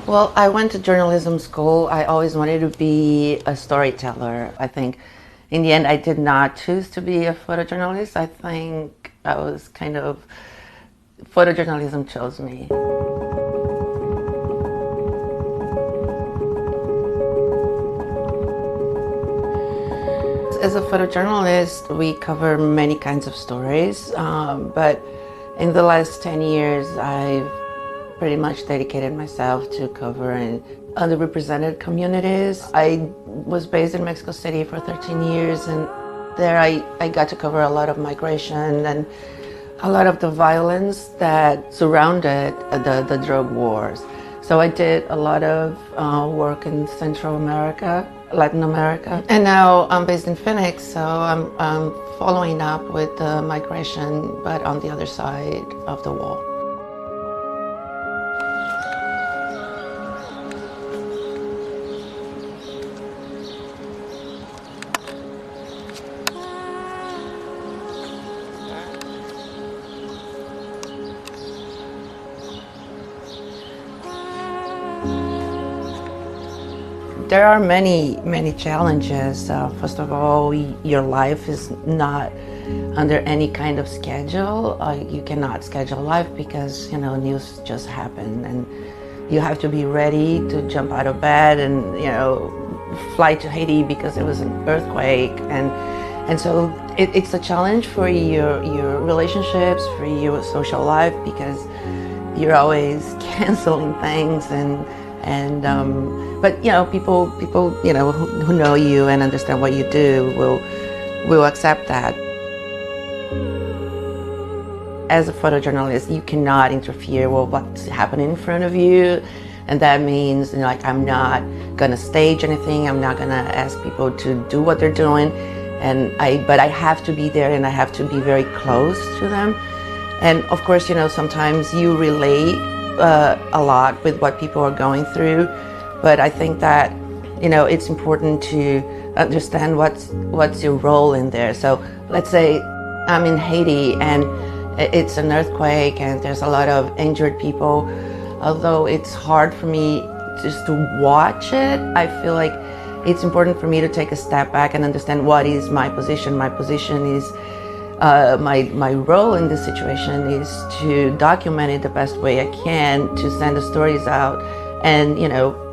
Well, I went to journalism school. I always wanted to be a storyteller. I think in the end, I did not choose to be a photojournalist. I think I was photojournalism chose me. As a photojournalist, we cover many kinds of stories, but in the last 10 years, I've pretty much dedicated myself to covering underrepresented communities. I was based in Mexico City for 13 years, and there I got to cover a lot of migration and a lot of the violence that surrounded the drug wars. So I did a lot of work in Central America, Latin America, and now I'm based in Phoenix, so I'm following up with the migration, but on the other side of the wall. There are many challenges. First of all, your life is not under any kind of schedule. You cannot schedule life because, news just happen, and you have to be ready to jump out of bed and, fly to Haiti because it was an earthquake. And so it's a challenge for your relationships, for your social life, because you're always canceling things but people who know you and understand what you do will accept that. As a photojournalist, you cannot interfere with what's happening in front of you, and that means I'm not gonna stage anything. I'm not gonna ask people to do what they're doing, but I have to be there and I have to be very close to them. And of course, sometimes you relate a lot with what people are going through, but I think that it's important to understand what's your role in there. So let's say I'm in Haiti and it's an earthquake and there's a lot of injured people. Although it's hard for me just to watch it, I feel like it's important for me to take a step back and understand what is my position. My position is my role in this situation is to document it the best way I can, to send the stories out and,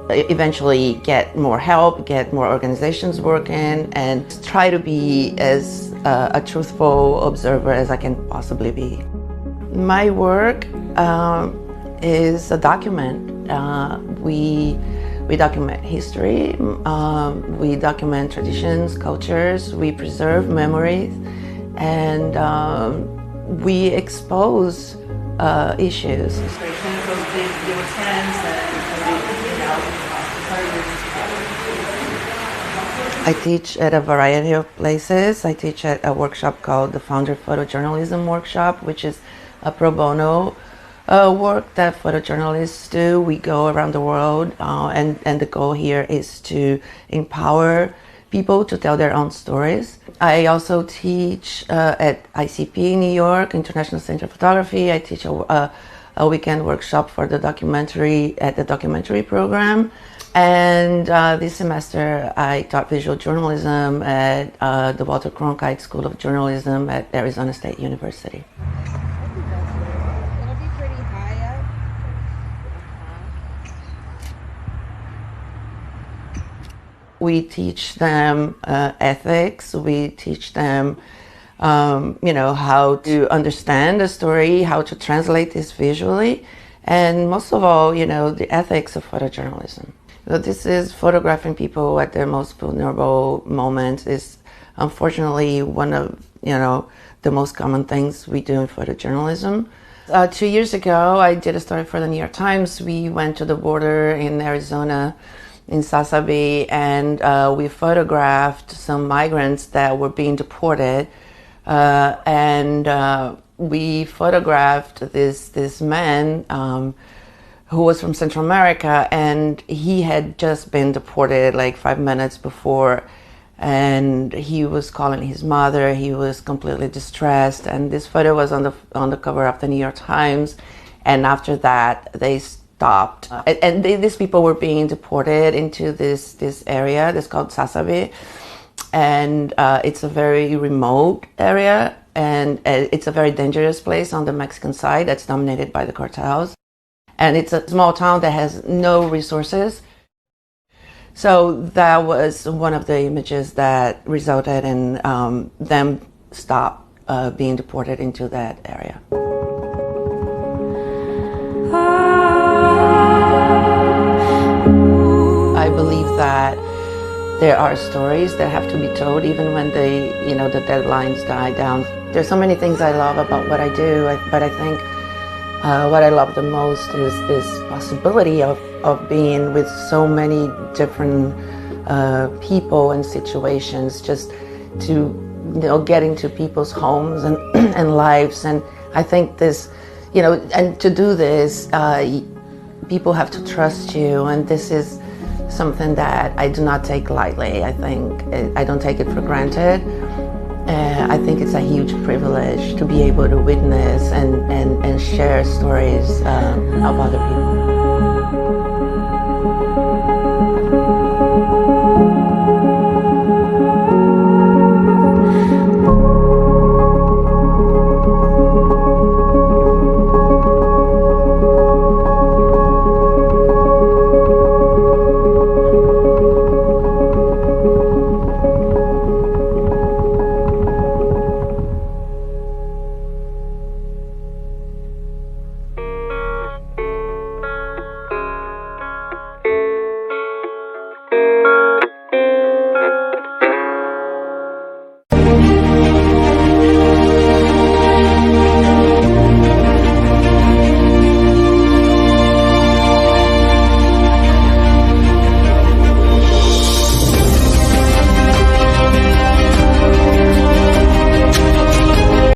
eventually get more help, get more organizations working, and try to be as a truthful observer as I can possibly be. My work is a document. We document history, we document traditions, cultures, we preserve memories, and we expose issues. I teach at a variety of places. I teach at a workshop called the Founder Photojournalism Workshop, which is a pro bono work that photojournalists do. We go around the world, and the goal here is to empower people to tell their own stories. I also teach at ICP in New York, International Center of Photography. I teach a weekend workshop for the documentary at the documentary program. And this semester I taught visual journalism at the Walter Cronkite School of Journalism at Arizona State University. It'll be pretty high up. We teach them ethics. We teach them, how to understand a story, how to translate this visually, and most of all, the ethics of photojournalism. So this is photographing people at their most vulnerable moments. Is unfortunately one of the most common things we do in photojournalism. 2 years ago, I did a story for the New York Times. We went to the border in Arizona, in Sasabe, and we photographed some migrants that were being deported. We photographed this man who was from Central America, and he had just been deported like 5 minutes before, and he was calling his mother. He was completely distressed, and this photo was on the cover of the New York Times. And after that, they stopped. These people were being deported into this area that's called Sasabe. And it's a very remote area, and it's a very dangerous place on the Mexican side that's dominated by the cartels. And it's a small town that has no resources. So that was one of the images that resulted in them stop being deported into that area. I believe that there are stories that have to be told even when the deadlines die down. There's so many things I love about what I do, but I think what I love the most is this possibility of being with so many different people and situations, just to get into people's homes and, and lives. And I think this, and to do this, people have to trust you, and this is something that I do not take lightly. I think I don't take it for granted. I think it's a huge privilege to be able to witness and share stories of other people.